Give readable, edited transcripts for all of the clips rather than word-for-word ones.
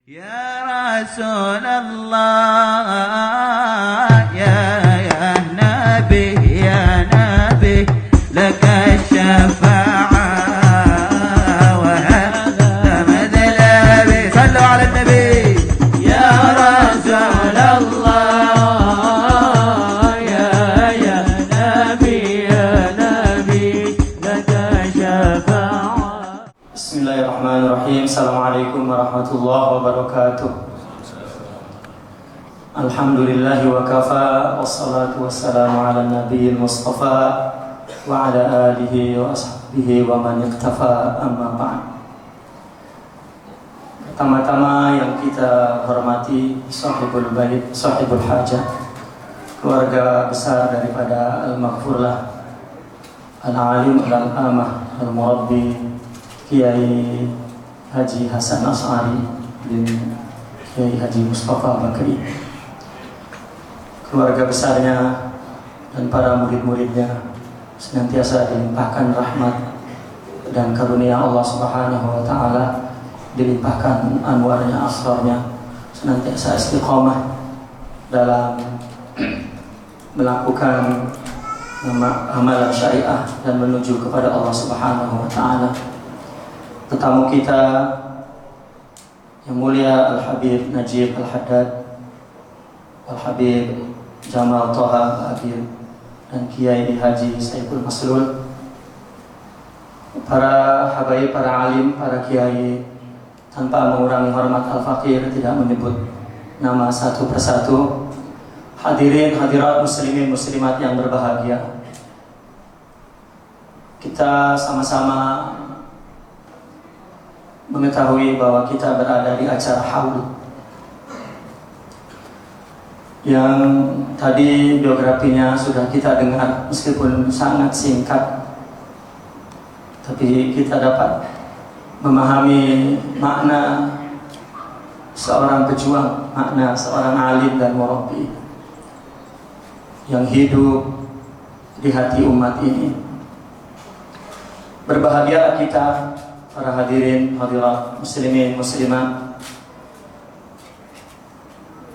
Ya Rasulullah, ya Nabi, laka syafa'ah wa hadha madlabi. Sallu ala Nabi. Ya Rasulullah, ya Nabi, laka syafa'ah. Bismillahirrahmanirrahim. Assalamualaikum warahmatullahi wabarakatuh. Alhamdulillahi wa kafa, wassalatu wassalamu ala nabiyil mustafa wa ala alihi wa ashabihi wa man iktafa, amma ba'd. Pertama-tama yang kita hormati sahibul bait, sahibul hajat, keluarga besar daripada al-maghfurlah, al-alim, al-amah, al-murabbi Kiai Haji Hasan Asy'ari bin Kiai Haji Mustafa Bakri, keluarga besarnya dan para murid-muridnya senantiasa dilimpahkan rahmat dan karunia Allah Subhanahu wa taala, dilimpahkan anwarnya, asrarnya, senantiasa istiqomah dalam melakukan amalan syariah dan menuju kepada Allah Subhanahu wa taala. Tetamu kita yang mulia Al-Habib Najib Al-Haddad, Al-Habib Jamal Toha Al-Habib, dan Kiai Haji Saiful Maslul, para habaib, para alim, para kiai, tanpa mengurangi hormat Al-Faqir, tidak menyebut nama satu persatu. Hadirin hadirat muslimin muslimat yang berbahagia, kita sama-sama mengetahui bahwa kita berada di acara haul yang tadi biografinya sudah kita dengar, meskipun sangat singkat, tapi kita dapat memahami makna seorang pejuang, makna seorang alim dan murabbi yang hidup di hati umat ini. Berbahagialah kita para hadirin hadirat muslimin muslimat,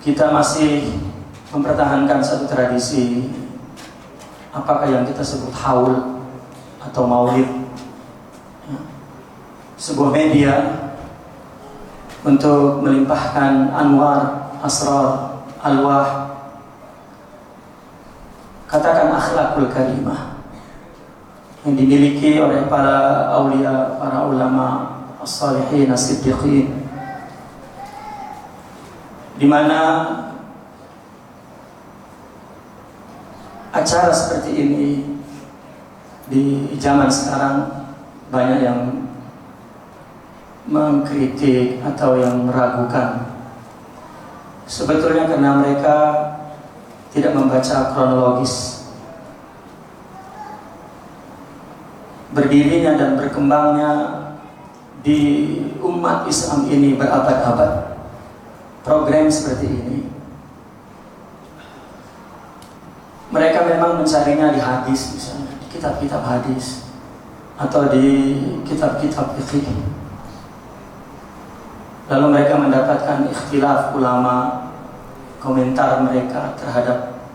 kita masih mempertahankan satu tradisi, apakah yang kita sebut haul atau maulid, sebuah media untuk melimpahkan anwar, asrar, alwah, katakan akhlakul karimah yang dimiliki oleh para aulia, para ulama, as-salihin, as-siddiqin, di mana acara seperti ini di zaman sekarang banyak yang mengkritik atau yang meragukan. Sebetulnya karena mereka tidak membaca kronologis berdirinya dan berkembangnya di umat Islam ini berabad-abad program seperti ini. Mereka memang mencarinya di hadis, misalnya di kitab-kitab hadis atau di kitab-kitab fikih. Lalu mereka mendapatkan ikhtilaf ulama, komentar mereka terhadap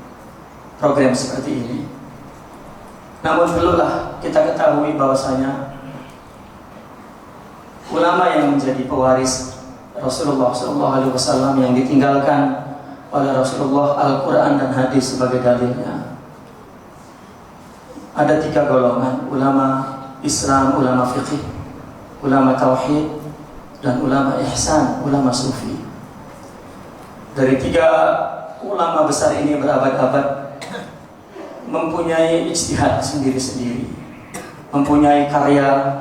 program seperti ini. Namun perlulah kita ketahui bahwasanya ulama yang menjadi pewaris Rasulullah SAW yang ditinggalkan oleh Rasulullah, Al-Quran dan hadis sebagai dalilnya, ada 3 golongan: ulama Islam, ulama fiqih, ulama tauhid, dan ulama ihsan, ulama sufi. Dari 3 ulama besar ini berabad-abad mempunyai ijtihad sendiri-sendiri, mempunyai karya,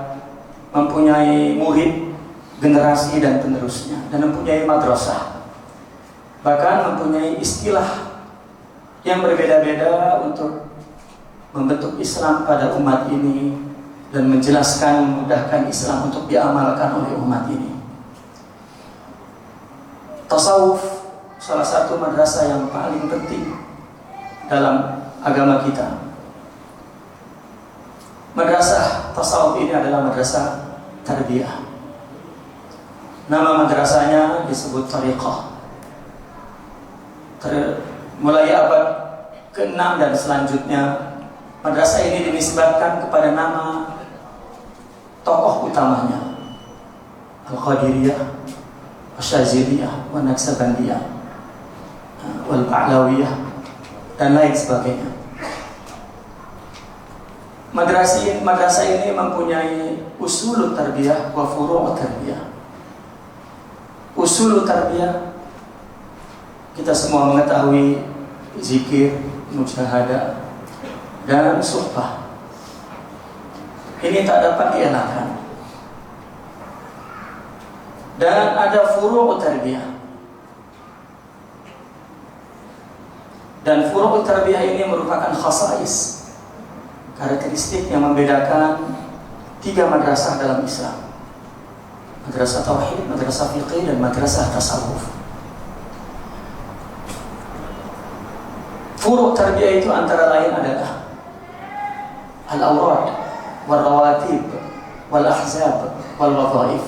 mempunyai murid, generasi dan penerusnya, dan mempunyai madrasah, bahkan mempunyai istilah yang berbeda-beda untuk membentuk Islam pada umat ini dan menjelaskan, memudahkan Islam untuk diamalkan oleh umat ini. Tasawuf salah satu madrasah yang paling penting dalam agama kita. Madrasah tasawuf ini adalah madrasah tarbiyah. Nama madrasahnya disebut Tariqah. Mulai abad ke-6 dan selanjutnya, madrasah ini dinisbatkan kepada nama tokoh utamanya, Al-Qadiriyah, Asyaziliyah, Naksabandiyah, Wal-Ba'lawiyah, dan lain sebagainya. Madrasah ini mempunyai usul tarbiyah wa furu' tarbiyah. Usul tarbiyah, kita semua mengetahui zikir, mujahadah, dan suhbah. Ini tak dapat dielakkan. Dan ada furu' tarbiyah. Dan furu' tarbiyah ini merupakan khasais, karakteristik yang membedakan 3 madrasah dalam Islam: madrasah tauhid, madrasah fiqih, dan madrasah tasawuf. Furu' tarbiyah itu antara lain adalah al-awrad, wal-rawatib, wal-ahzab, wal-wadhaif.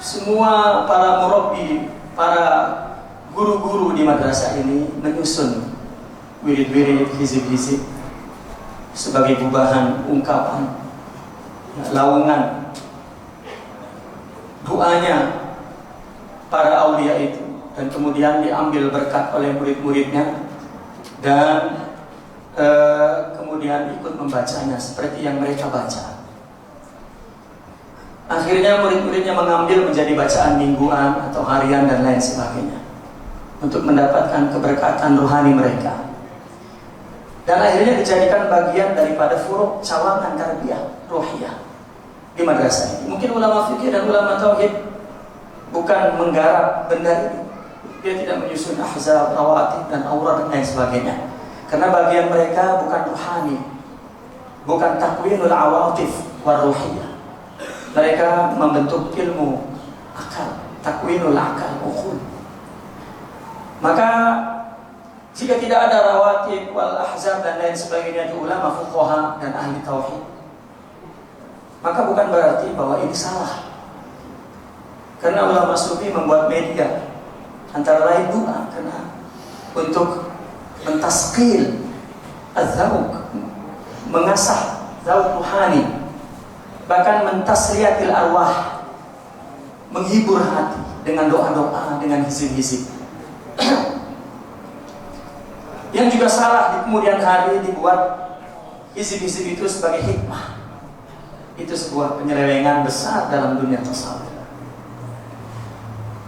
Semua para murabbi, para guru-guru di madrasah ini menyusun wirid-wirid, hizib-hizib sebagai gubahan, ungkapan, laungan doanya para aulia itu, dan kemudian diambil berkat oleh murid-muridnya dan kemudian ikut membacanya seperti yang mereka baca. Akhirnya murid-muridnya mengambil menjadi bacaan mingguan atau harian dan lain sebagainya untuk mendapatkan keberkatan rohani mereka. Dan akhirnya dijadikan bagian daripada furu' cawangan tarbiyah ruhiyah di madrasah ini. Mungkin ulama fikih dan ulama tauhid bukan menggarap benda ini. Dia tidak menyusun ahzab, rawatib, dan aurad dan lain sebagainya. Karena bagian mereka bukan ruhani, bukan takwinul awatif waruhiyah. Mereka membentuk ilmu akal, takwinul akal, ukhul. Maka jika tidak ada rawatib, wal ahzab, dan lain sebagainya di ulama fuqaha dan ahli tauhid, maka bukan berarti bahwa ini salah. Karena ulama sufi membuat media, antara lain doa, karena untuk mentaskil az-zawq, mengasah zawq ruhani, bahkan mentasliyatil arwah, menghibur hati dengan doa-doa, dengan hizib-hizib. Yang juga salah di kemudian hari dibuat hizib-hizib itu sebagai hikmah. Itu sebuah penyelewengan besar dalam dunia tasawuf.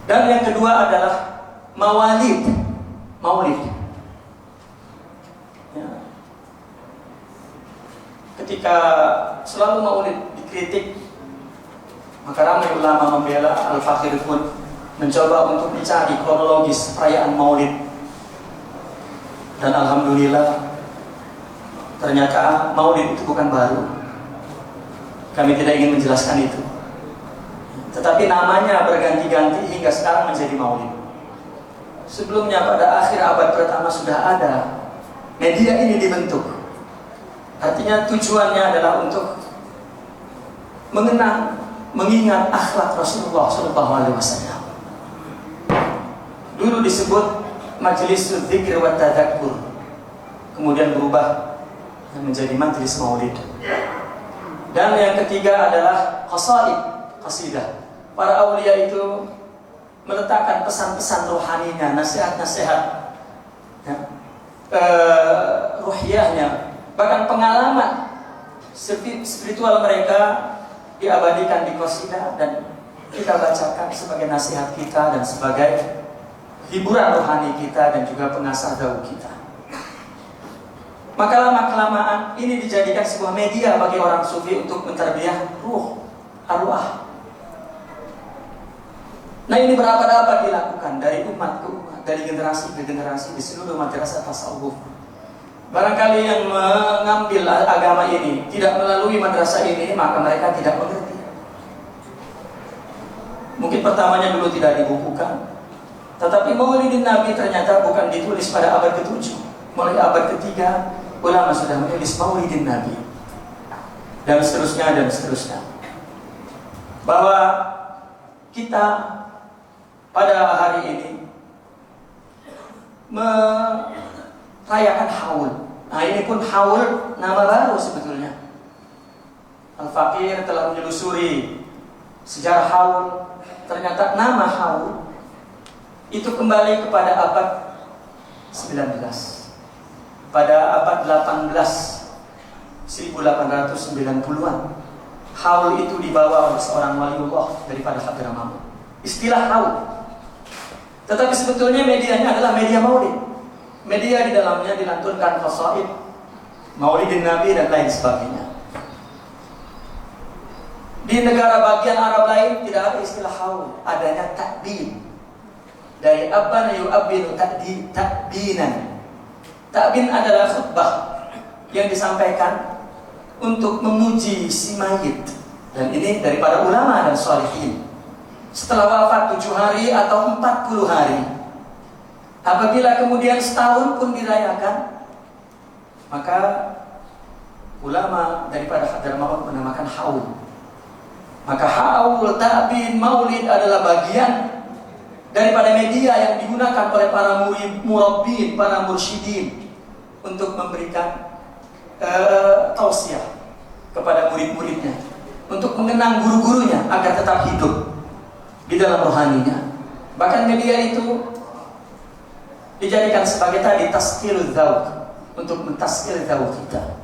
Dan yang kedua adalah maulid. Ya. Ketika selalu maulid dikritik, maka ramai ulama membela. Al-Fakhir pun mencoba untuk mencari kronologis perayaan maulid. Dan alhamdulillah ternyata maulid itu bukan baru. Kami tidak ingin menjelaskan itu, tetapi namanya berganti-ganti hingga sekarang menjadi maulid. Sebelumnya pada akhir abad pertama sudah ada media ini dibentuk. Artinya tujuannya adalah untuk mengenang, mengingat akhlak Rasulullah SAW. Dulu disebut Majelis Dzikir wa Tadzakkur, kemudian berubah menjadi Majelis Maulid. Dan yang ketiga adalah qasidah. Para aulia itu meletakkan pesan-pesan rohaninya, nasihat-nasihat ya, ruhiyahnya, bahkan pengalaman spiritual mereka diabadikan di qasidah dan kita bacakan sebagai nasihat kita dan sebagai hiburan rohani kita dan juga pengasah dzauq kita. Maka lama-kelamaan ini dijadikan sebuah media bagi orang sufi untuk mentarbiyah ruh, arwah. Nah, ini berabad-abad dilakukan dari umat ke umat, dari generasi ke generasi di seluruh madrasah tasawuf. Barangkali yang mengambil agama ini tidak melalui madrasah ini, maka mereka tidak mengerti. Mungkin pertamanya dulu tidak dibukukan, tetapi Maulidin Nabi ternyata bukan ditulis pada abad ke-7. Mulai abad ke-3 ulama sudah menulis Maulidin Nabi, dan seterusnya dan seterusnya. Bahwa kita pada hari ini merayakan haul. Nah, ini pun haul nama baru sebetulnya. Al-Faqir telah menyelusuri sejarah haul. Ternyata nama haul itu kembali kepada abad 19. Pada abad 18, 1890-an, haul itu dibawa oleh seorang waliullah daripada Hadramaut. Istilah haul. Tetapi sebetulnya medianya adalah media maulid. Media di dalamnya dilantunkan qasaid, maulidin Nabi dan lain sebagainya. Di negara bagian Arab lain tidak ada istilah haul, adanya takbin. Dari abana yu'abbinu takbinan. Takbin adalah khutbah yang disampaikan untuk memuji si mayit. Dan ini daripada ulama dan sholihin. Setelah wafat 7 hari atau 40 hari. Apabila kemudian setahun pun dirayakan, maka ulama daripada Hadramaut menamakan haul. Maka haul, takbin, maulid adalah bagian daripada media yang digunakan oleh para murabbin, para mursyidin untuk memberikan tausiah kepada murid-muridnya, untuk mengenang guru-gurunya agar tetap hidup di dalam rohaninya. Bahkan media itu dijadikan sebagai tadi tazkirul dzauq, untuk mentazkir dzauq kita.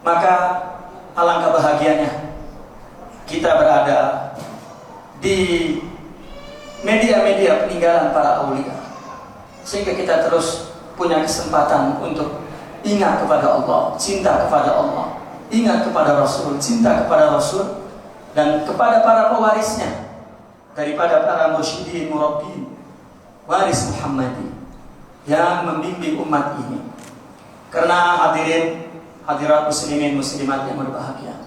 Maka alangkah bahagianya kita berada di media-media peninggalan para aulia, sehingga kita terus punya kesempatan untuk ingat kepada Allah, cinta kepada Allah, ingat kepada Rasul, cinta kepada Rasul, dan kepada para pewarisnya daripada para mursyidin, murabbin, waris Muhammadi yang membimbing umat ini. Karena hadirin hadirat muslimin muslimat yang berbahagia,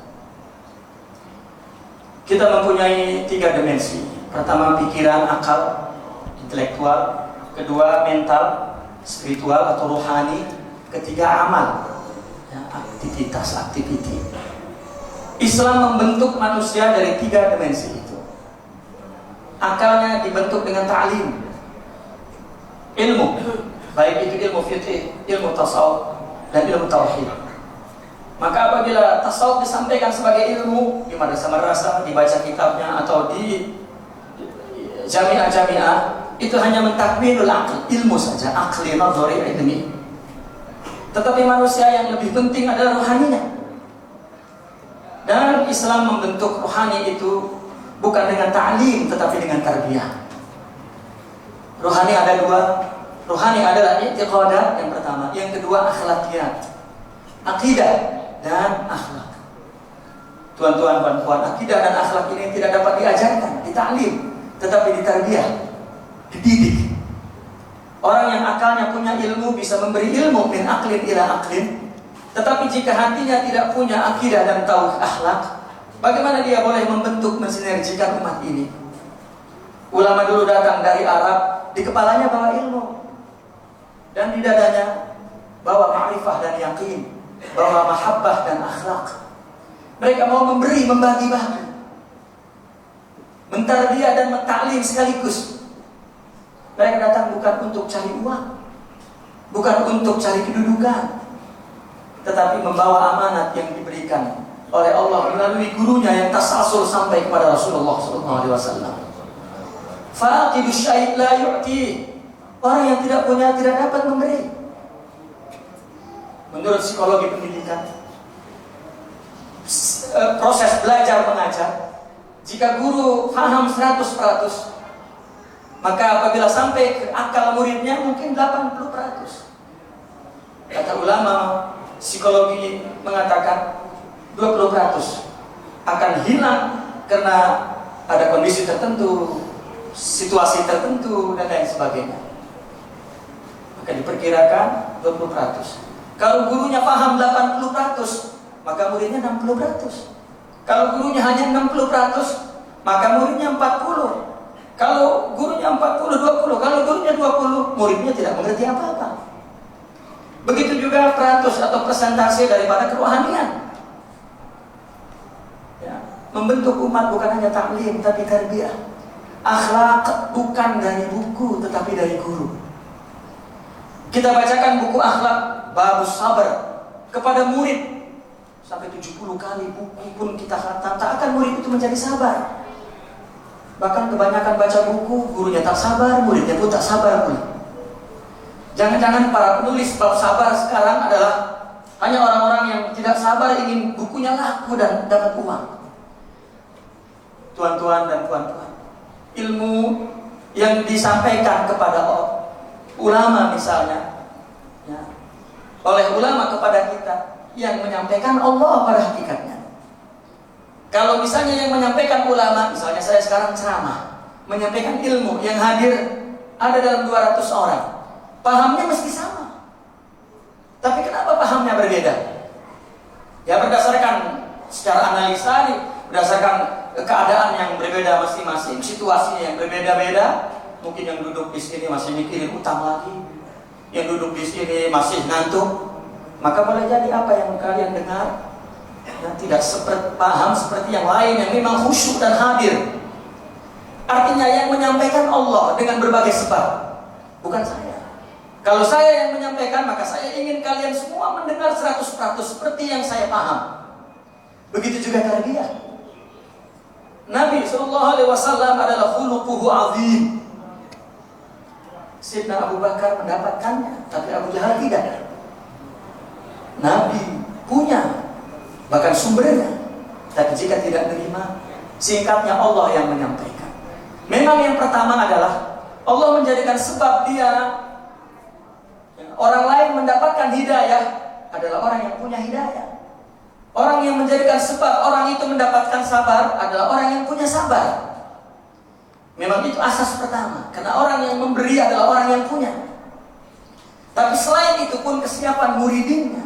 kita mempunyai 3 dimensi. Pertama pikiran, akal, intelektual. Kedua mental, spiritual atau rohani. Ketiga amal, ya, aktivitas. Islam membentuk manusia dari 3 dimensi itu. Akalnya dibentuk dengan ta'lim, ilmu, baik itu ilmu fiqih, ilmu tasawuf, dan ilmu tauhid. Maka apabila tasawuf disampaikan sebagai ilmu di madrasah-madrasah, dibaca kitabnya atau di jamiah-jamiah, itu hanya mentakmilul aql, ilmu saja, aqli nadhari ilmi. Tetapi manusia yang lebih penting adalah rohaninya. Dan Islam membentuk rohani itu bukan dengan ta'lim tetapi dengan tarbiyah. Rohani ada 2. Rohani adalah i'tiqadat yang pertama, yang kedua akhlakiyat, akidah dan akhlak. Tuan-tuan, puan-puan, akidah dan akhlak ini tidak dapat diajarkan, ditaklim, tetapi ditarbiyah, dididik. Orang yang akalnya punya ilmu bisa memberi ilmu min aqlin ila aqlin, tetapi jika hatinya tidak punya akidah dan tahu akhlak, bagaimana dia boleh membentuk, mensinergikan umat ini? Ulama dulu datang dari Arab, di kepalanya bawa ilmu, dan di dadanya bawa ma'rifah dan yakin, bawa mahabbah dan akhlak. Mereka mau memberi, membagi-bagi, mentarbiyah dan mentaklim sekaligus. Mereka datang bukan untuk cari uang, bukan untuk cari kedudukan, tetapi membawa amanat yang diberikan oleh Allah melalui gurunya yang tasalsul sampai kepada Rasulullah SAW. Faqidu syai' la yu'ti. Orang yang tidak punya tidak dapat memberi. Menurut psikologi pendidikan, proses belajar mengajar, jika guru paham 100%, maka apabila sampai ke akal muridnya mungkin 80%. Kata ulama psikologi mengatakan 20% akan hilang karena ada kondisi tertentu, situasi tertentu, dan lain sebagainya. Maka diperkirakan 20%. Kalau gurunya paham 80%, maka muridnya 60%. Kalau gurunya hanya 60%, maka muridnya 40%. Kalau gurunya 40, 20. Kalau gurunya 20, muridnya tidak mengerti apa-apa. Begitu juga peratus atau persentase daripada kerohanian. Ya. membentuk umat bukan hanya taklim tapi tarbiyah. Akhlak bukan dari buku tetapi dari guru. Kita bacakan buku akhlak Babus Sabar kepada murid sampai 70 kali buku pun kita khatam, tak akan murid itu menjadi sabar. Bahkan kebanyakan baca buku, gurunya tak sabar, muridnya pun tak sabar pun. Jangan-jangan para penulis bab sabar sekarang adalah hanya orang-orang yang tidak sabar ingin bukunya laku dan dapat uang. Tuan-tuan dan puan-puan, ilmu yang disampaikan kepada ulama misalnya, ya, oleh ulama kepada kita, yang menyampaikan Allah pada hakikatnya. Kalau misalnya yang menyampaikan ulama, misalnya saya sekarang ceramah, menyampaikan ilmu, yang hadir ada dalam 200 orang, pahamnya mesti sama. Tapi kenapa pahamnya berbeda? Ya berdasarkan secara analisa, berdasarkan keadaan yang berbeda masing-masing, situasinya yang berbeda-beda. Mungkin yang duduk di sini masih mikirin utang lagi, yang duduk di sini masih ngantuk. Maka boleh jadi apa yang kalian dengar yang tidak paham seperti yang lain yang memang khusyuk dan hadir. Artinya yang menyampaikan Allah dengan berbagai sebab, bukan saya. Kalau saya yang menyampaikan, maka saya ingin kalian semua mendengar 100% seperti yang saya paham. Begitu juga tarbiyah. Nabi SAW adalah khuluquhu azim. Sayyidina Abu Bakar mendapatkannya, tapi Abu Jahal tidak. Nabi punya, bahkan sumbernya, tapi jika tidak menerima, singkatnya Allah yang menyampaikan. Memang yang pertama adalah Allah menjadikan sebab dia orang lain mendapatkan hidayah adalah orang yang punya hidayah. Orang yang menjadikan sebab orang itu mendapatkan sabar adalah orang yang punya sabar. Memang itu asas pertama, karena orang yang memberi adalah orang yang punya. Tapi selain itu pun kesiapan muridinnya,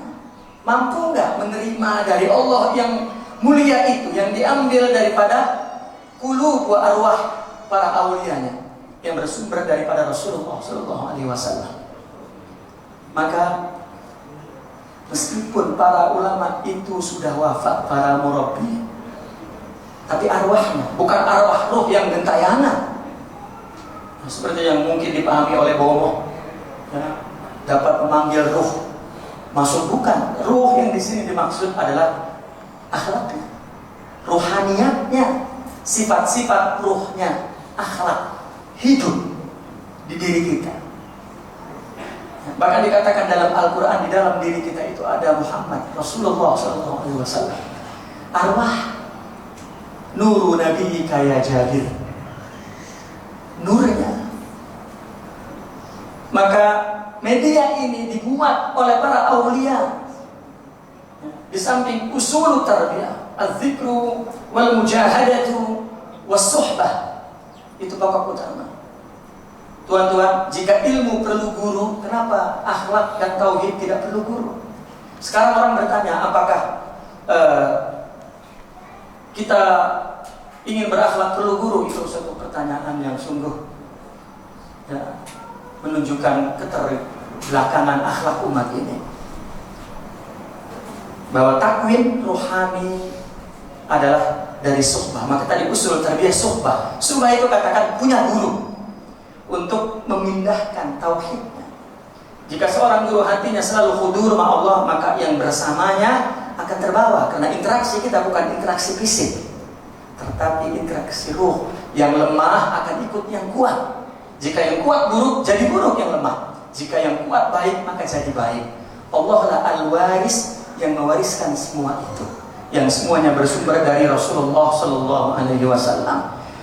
mampu nggak menerima dari Allah yang mulia itu, yang diambil daripada qulub wa arwah para auliyanya, yang bersumber daripada Rasulullah SAW. Maka meskipun para ulama itu sudah wafat, para murabbi, tapi arwahnya bukan arwah ruh yang gentayangan, seperti yang mungkin dipahami oleh Bomo, ya, dapat memanggil ruh masuk. Bukan, ruh yang di sini dimaksud adalah akhlaknya, ruhaniyatnya, sifat-sifat ruhnya, akhlak hidup di diri kita. Bahkan dikatakan dalam Al-Quran, di dalam diri kita itu ada Muhammad Rasulullah SAW. Arwah nuru Nabi kaya Jabir, nurnya. Maka media ini dibuat oleh para aulia. Di samping usul tarbiyah, az-zikru wal mujahadatu was suhbah, itu pokok utama. Tuan-tuan, jika ilmu perlu guru, kenapa akhlak dan tauhid tidak perlu guru? Sekarang orang bertanya, apakah kita ingin berakhlak perlu guru? Itu satu pertanyaan yang sungguh, ya, menunjukkan keterbelakangan akhlak umat ini. Bahwa takwin rohani adalah dari suhbah. Maka tadi usul tarbiyah suhbah. Suhbah itu katakan punya guru untuk memindahkan tauhidnya. Jika seorang guru hatinya selalu khudur ma Allah, maka yang bersamanya akan terbawa. Karena interaksi kita bukan interaksi fisik, tetapi interaksi ruh. Yang lemah akan ikut yang kuat. Jika yang kuat buruk, jadi buruk yang lemah. Jika yang kuat baik, maka jadi baik. Allah lah al-waris, yang mewariskan semua itu, yang semuanya bersumber dari Rasulullah SAW.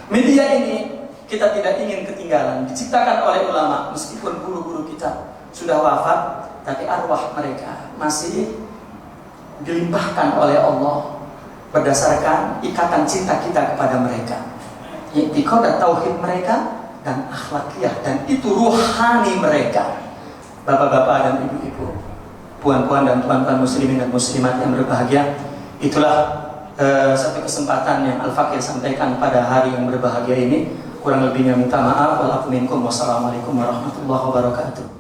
Media ini kita tidak ingin ketinggalan, diciptakan oleh ulama. Meskipun guru-guru kita sudah wafat, tapi arwah mereka masih dilimpahkan oleh Allah berdasarkan ikatan cinta kita kepada mereka, i'tiqad tauhid mereka dan akhlakiyah, dan itu ruhani mereka. Bapak-bapak dan ibu-ibu, puan-puan dan tuan-tuan muslimin dan muslimat yang berbahagia, itulah satu kesempatan yang Al-Fakir sampaikan pada hari yang berbahagia ini. Kurang lebihnya minta maaf. Wassalamualaikum warahmatullahi wabarakatuh.